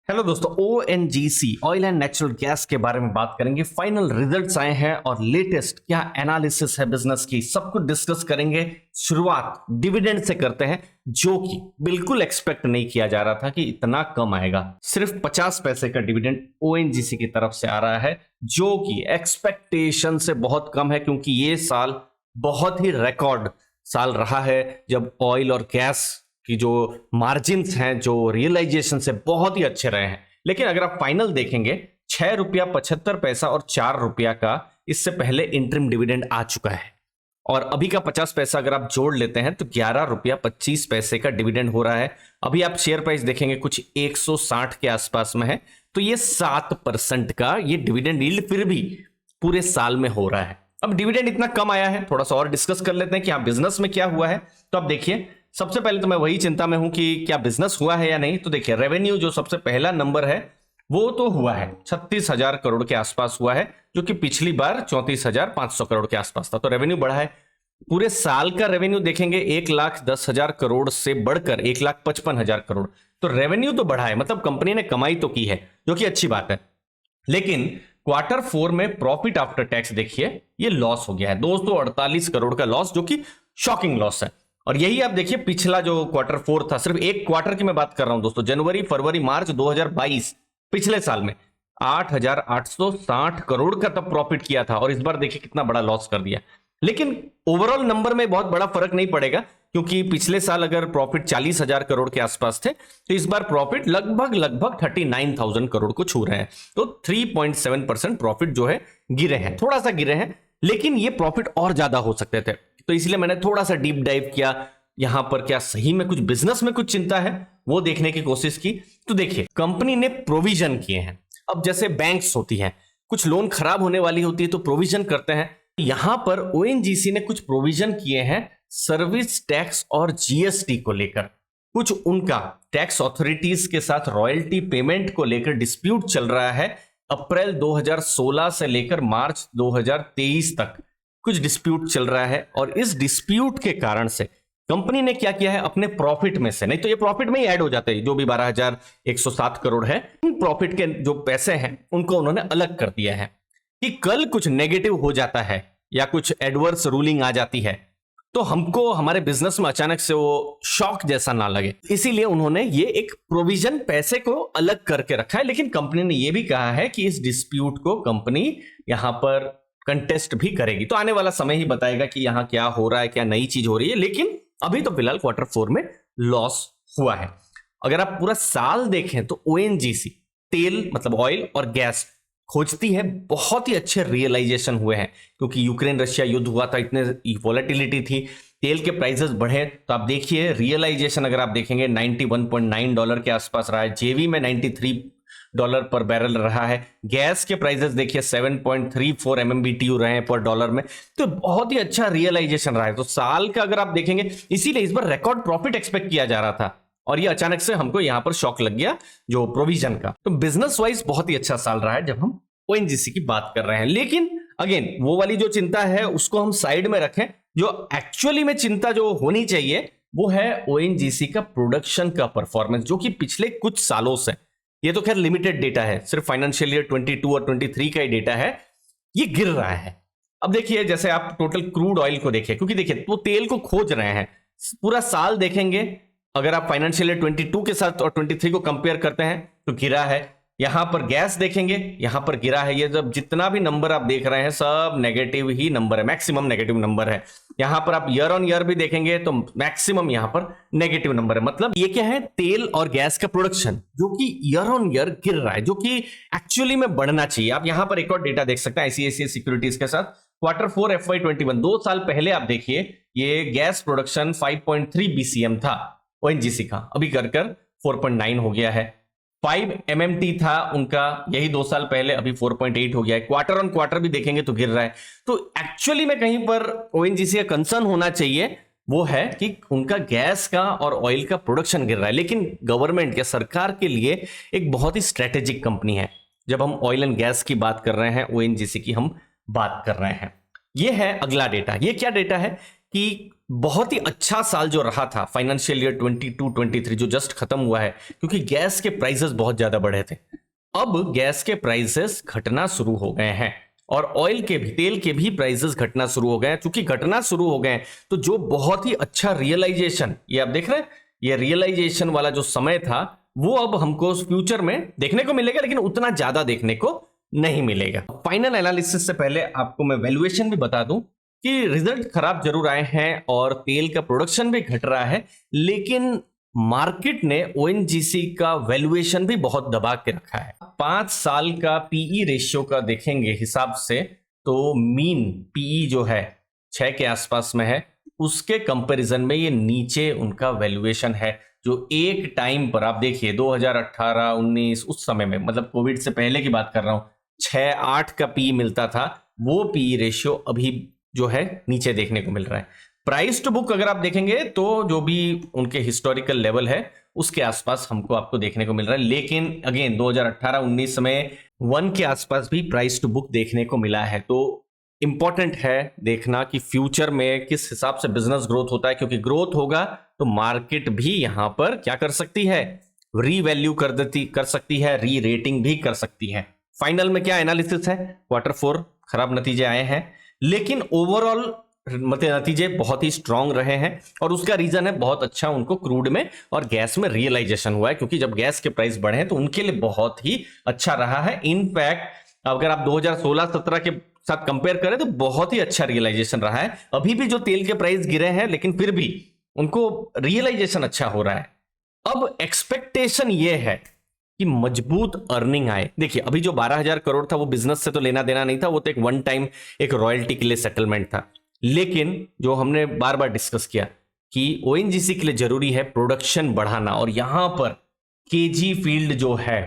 Hello दोस्तों, ONGC oil and natural gas के बारे में बात करेंगे। फाइनल रिजल्ट्स आए हैं और लेटेस्ट क्या एनालिसिस है बिजनेस की, सब कुछ डिस्कस करेंगे। शुरुआत डिविडेंड से करते हैं, जो कि बिल्कुल एक्सपेक्ट नहीं किया जा रहा था कि इतना कम आएगा। सिर्फ 50 पैसे का डिविडेंड ओएनजीसी की तरफ से आ रहा है, जो कि एक्सपेक्टेशन से बहुत कम है, क्योंकि ये साल बहुत ही रिकॉर्ड साल रहा है, जब ऑयल और गैस कि जो मार्जिन्स हैं, जो रियलाइजेशन से बहुत ही अच्छे रहे हैं। लेकिन अगर आप फाइनल देखेंगे, 6 रुपया 75 पैसा और 4 रुपया का इससे पहले इंटरिम डिविडेंड आ चुका है, और अभी का 50 पैसा अगर आप जोड़ लेते हैं तो 11 रुपया 25 पैसे का डिविडेंड हो रहा है। अभी आप शेयर प्राइस देखेंगे कुछ 160 के आसपास में है, तो ये 7% का ये डिविडेंड यील्ड फिर भी पूरे साल में हो रहा है। अब डिविडेंड इतना कम आया है, थोड़ा सा और डिस्कस कर लेते हैं कि हाँ बिजनेस में क्या हुआ है। तो आप देखिए, सबसे पहले तो मैं वही चिंता में हूं कि क्या बिजनेस हुआ है या नहीं। तो देखिए, रेवेन्यू जो सबसे पहला नंबर है वो तो हुआ है 36,000 करोड़ के आसपास हुआ है, जो कि पिछली बार 34,500 करोड़ के आसपास था। तो रेवेन्यू बढ़ा है। पूरे साल का रेवेन्यू देखेंगे 1,10,000 करोड़ से बढ़कर 1,55,000 करोड़। तो रेवेन्यू तो बढ़ा है, मतलब कंपनी ने कमाई तो की है, जो कि अच्छी बात है। लेकिन क्वार्टर 4 में प्रॉफिट आफ्टर टैक्स देखिए, ये लॉस हो गया है 248 करोड़ का लॉस, जो कि शॉकिंग लॉस है। और यही आप देखिए, पिछला जो क्वार्टर 4 था, सिर्फ एक क्वार्टर की मैं बात कर रहा हूं दोस्तों, जनवरी फरवरी मार्च 2022, पिछले साल में 8,860 करोड़ का तब प्रॉफिट किया था, और इस बार देखिए कितना बड़ा लॉस कर दिया। लेकिन ओवरऑल नंबर में बहुत बड़ा फर्क नहीं पड़ेगा, क्योंकि पिछले साल अगर प्रॉफिट 40,000 करोड़ के आसपास थे, तो इस बार प्रॉफिट लगभग 39,000 करोड़ को छू रहे हैं। तो 3.7% प्रॉफिट जो है गिरे हैं, थोड़ा सा गिरे हैं, लेकिन ये प्रॉफिट और ज्यादा हो सकते थे। तो इसलिए मैंने थोड़ा सा डीप डाइव किया यहां पर, क्या सही में कुछ बिजनेस में कुछ चिंता है वो देखने की कोशिश की। तो देखिए, कंपनी ने प्रोविजन किए हैं। अब जैसे बैंक्स होती हैं, कुछ लोन खराब होने वाली होती है तो प्रोविजन करते हैं। यहां पर ओएनजीसी ने कुछ प्रोविजन किए हैं सर्विस टैक्स और जीएसटी को लेकर। कुछ उनका टैक्स ऑथोरिटीज के साथ रॉयल्टी पेमेंट को लेकर डिस्प्यूट चल रहा है। अप्रैल 2016 से लेकर मार्च 2023 तक कुछ डिस्प्यूट चल रहा है, और इस डिस्प्यूट के कारण से कंपनी ने क्या किया है, अपने प्रॉफिट में से, नहीं तो ये प्रॉफिट में ही ऐड हो जाते हैं, जो भी 12,107 करोड़ है, इन प्रॉफिट के जो पैसे हैं उनको उन्होंने अलग कर दिया है कि कल कुछ नेगेटिव हो जाता है या कुछ एडवर्स रूलिंग आ जाती है तो हमको हमारे बिजनेस में अचानक से वो शॉक जैसा ना लगे। इसीलिए उन्होंने ये एक प्रोविजन पैसे को अलग करके रखा है। लेकिन कंपनी ने ये भी कहा है कि इस डिस्प्यूट को कंपनी यहां पर कंटेस्ट भी करेगी। तो आने वाला समय ही बताएगा कि यहां क्या हो रहा है, क्या नई चीज हो रही है। लेकिन अभी तो फिलहाल क्वार्टर 4 में लॉस हुआ है। अगर आप पूरा साल देखें तो ओएनजीसी तेल मतलब ऑयल और गैस खोजती है, बहुत ही अच्छे रियलाइजेशन हुए हैं, क्योंकि यूक्रेन रशिया युद्ध हुआ था, इतने वॉलेटिलिटी थी, तेल के प्राइसेस बढ़े। तो आप देखिए रियलाइजेशन अगर आप देखेंगे $91.9 के आसपास रहा है, जेवी में $93 पर बैरल रहा है। गैस के प्राइसेस देखिए 7.34 MMBTU रहे हैं पर डॉलर में, तो बहुत ही अच्छा रियलाइजेशन रहा है। तो साल का अगर आप देखेंगे, इसीलिए इस बार रिकॉर्ड प्रॉफिट एक्सपेक्ट किया जा रहा था, और ये अचानक से हमको यहां पर शॉक लग गया जो प्रोविजन का। तो बिजनेस वाइज बहुत ही अच्छा साल रहा है जब हम ओएनजीसी की बात कर रहे हैं। लेकिन अगेन वो वाली जो चिंता है उसको हम साइड में रखें। जो एक्चुअली में चिंता जो होनी चाहिए वो है ओएनजीसी का प्रोडक्शन का परफॉर्मेंस, जो कि पिछले कुछ सालों से, ये तो खैर लिमिटेड डेटा है, सिर्फ फाइनेंशियल ईयर 22 और 23 का ही डेटा है, ये गिर रहा है। अब देखिए, जैसे आप टोटल क्रूड ऑयल को देखिए, क्योंकि देखिए वो तेल को खोज रहे हैं, पूरा साल देखेंगे, अगर आप फाइनेंशियल ईयर 22 के साथ और 23 को कंपेयर करते हैं तो गिरा है। यहां पर गैस देखेंगे, यहां पर गिरा है। ये जब जितना भी नंबर आप देख रहे हैं सब नेगेटिव ही नंबर है, मैक्सिमम नेगेटिव नंबर है। यहां पर आप ईयर ऑन ईयर भी देखेंगे तो मैक्सिमम यहां पर नेगेटिव नंबर है। मतलब ये क्या है, तेल और गैस का प्रोडक्शन जो कि ईयर ऑन ईयर गिर रहा है, जो कि एक्चुअली में बढ़ना चाहिए। आप यहां पर एक और डेटा देख सकते हैं आईसीआईसीआई सिक्योरिटीज के साथ, क्वार्टर 4 FY21, 2 साल पहले आप देखिए, ये गैस प्रोडक्शन 5.3 BCM था ओएनजीसी का, अभी कर 4.9 हो गया है। 5 MMT था उनका यही 2 साल पहले, अभी 4.8 हो गया है। क्वार्टर ऑन क्वार्टर भी देखेंगे तो गिर रहा है। तो एक्चुअली में कहीं पर ओएनजीसी का कंसर्न होना चाहिए, वो है कि उनका गैस का और ऑयल का प्रोडक्शन गिर रहा है। लेकिन गवर्नमेंट या सरकार के लिए एक बहुत ही स्ट्रेटेजिक कंपनी है। जब हम ऑयल एंड गैस की बात कर रहे हैं, ओएनजीसी की हम बात कर रहे हैं। ये है अगला डेटा। ये क्या डेटा है कि बहुत ही अच्छा साल जो रहा था फाइनेंशियल ईयर 22-23 जो जस्ट खत्म हुआ है, क्योंकि गैस के प्राइसेस बहुत ज्यादा बढ़े थे। अब गैस के प्राइसेस घटना शुरू हो गए हैं और ऑयल के भी, तेल के भी प्राइसेस घटना शुरू हो गए हैं। चूंकि घटना शुरू हो गए हैं तो जो बहुत ही अच्छा रियलाइजेशन, ये आप देख रहे हैं, ये रियलाइजेशन वाला जो समय था वो अब हमको फ्यूचर में देखने को मिलेगा, लेकिन उतना ज्यादा देखने को नहीं मिलेगा। फाइनल एनालिसिस से पहले आपको मैं वैल्यूएशन भी बता दूं कि रिजल्ट खराब जरूर आए हैं और तेल का प्रोडक्शन भी घट रहा है, लेकिन मार्केट ने ओएनजीसी का वैल्यूएशन भी बहुत दबा के रखा है। 5 साल का पीई रेशियो का देखेंगे हिसाब से तो मीन पीई जो है 6 के आसपास में है, उसके कंपैरिजन में ये नीचे उनका वैल्यूएशन है। जो एक टाइम पर आप देखिए 2018-19 उस समय में, मतलब कोविड से पहले की बात कर रहा हूं, 6-8 का पी मिलता था, वो पी रेशियो अभी जो है नीचे देखने को मिल रहा है। प्राइस टू बुक अगर आप देखेंगे तो जो भी उनके हिस्टोरिकल लेवल है उसके आसपास हमको आपको देखने को मिल रहा है, लेकिन अगेन 2018-19 में 1 के आसपास भी प्राइस टू बुक देखने को मिला है। तो इंपॉर्टेंट है देखना कि फ्यूचर में किस हिसाब से बिजनेस ग्रोथ होता है, क्योंकि ग्रोथ होगा तो मार्केट भी यहां पर क्या कर सकती है, रीवैल्यू कर सकती है, री रेटिंग भी कर सकती है। फाइनल में क्या एनालिसिस है, Q4 खराब नतीजे आए हैं, लेकिन ओवरऑल नतीजे बहुत ही स्ट्रांग रहे हैं और उसका रीजन है बहुत अच्छा उनको क्रूड में और गैस में रियलाइजेशन हुआ है, क्योंकि जब गैस के प्राइस बढ़े तो उनके लिए बहुत ही अच्छा रहा है। इनफैक्ट अगर आप 2016-17 के साथ कंपेयर करें तो बहुत ही अच्छा रियलाइजेशन रहा है। अभी भी जो तेल के प्राइस गिरे हैं लेकिन फिर भी उनको रियलाइजेशन अच्छा हो रहा है। अब एक्सपेक्टेशन ये है कि मजबूत अर्निंग आए। देखिए अभी जो 12,000 करोड़ था वो बिजनेस से तो लेना देना नहीं था, वो तो एक वन टाइम एक रॉयल्टी के लिए सेटलमेंट था। लेकिन जो हमने बार बार डिस्कस किया कि ओएनजीसी के लिए जरूरी है प्रोडक्शन बढ़ाना, और यहां पर केजी फील्ड जो है,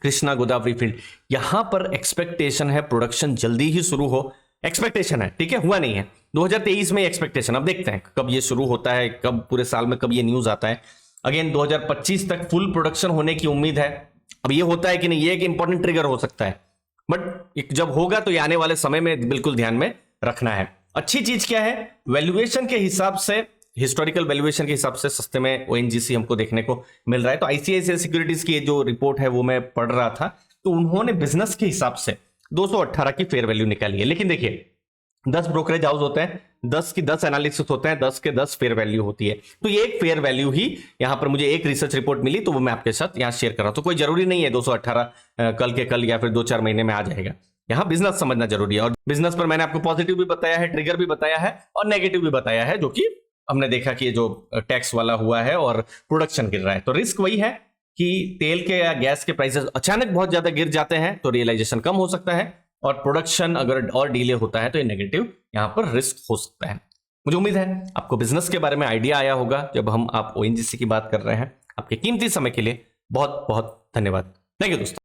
कृष्णा गोदावरी फील्ड, यहां पर एक्सपेक्टेशन है प्रोडक्शन जल्दी ही शुरू हो। एक्सपेक्टेशन है, ठीक है, हुआ नहीं है 2023 में एक्सपेक्टेशन। अब देखते हैं कब ये शुरू होता है, कब पूरे साल में कब ये न्यूज आता है। अगेन 2025 तक फुल प्रोडक्शन होने की उम्मीद है। अब ये होता है कि नहीं, ये एक इंपॉर्टेंट ट्रिगर हो सकता है, बट जब होगा तो ये आने वाले समय में बिल्कुल ध्यान में रखना है। अच्छी चीज क्या है, वैल्यूएशन के हिसाब से, हिस्टोरिकल वैल्यूएशन के हिसाब से सस्ते में ओएनजीसी हमको देखने को मिल रहा है। तो आईसीआईसीआई सिक्योरिटीज की जो रिपोर्ट है वो मैं पढ़ रहा था, तो उन्होंने बिजनेस के हिसाब से 218 की फेयर वैल्यू निकाली है। लेकिन देखिए 10 ब्रोकरेज हाउस होते हैं, 10 की 10 एनालिसिस होते हैं, 10 के 10 फेयर वैल्यू होती है। तो ये एक फेयर वैल्यू ही यहां पर मुझे एक रिसर्च रिपोर्ट मिली, तो वो मैं आपके साथ यहां शेयर कर रहा हूं। तो कोई जरूरी नहीं है 218 कल के कल या फिर 2-4 महीने में आ जाएगा। यहां बिजनेस समझना जरूरी है, और बिजनेस पर मैंने आपको पॉजिटिव भी बताया है, ट्रिगर भी बताया है और नेगेटिव भी बताया है, जो कि हमने देखा कि जो टैक्स वाला हुआ है और प्रोडक्शन गिर रहा है। तो रिस्क वही है कि तेल के या गैस के प्राइसेस अचानक बहुत ज्यादा गिर जाते हैं तो रियलाइजेशन कम हो सकता है, और प्रोडक्शन अगर और डिले होता है तो ये नेगेटिव यहां पर रिस्क हो सकता है। मुझे उम्मीद है आपको बिजनेस के बारे में आइडिया आया होगा जब आप ओएनजीसी की बात कर रहे हैं। आपके कीमती समय के लिए बहुत बहुत धन्यवाद। थैंक यू दोस्तों।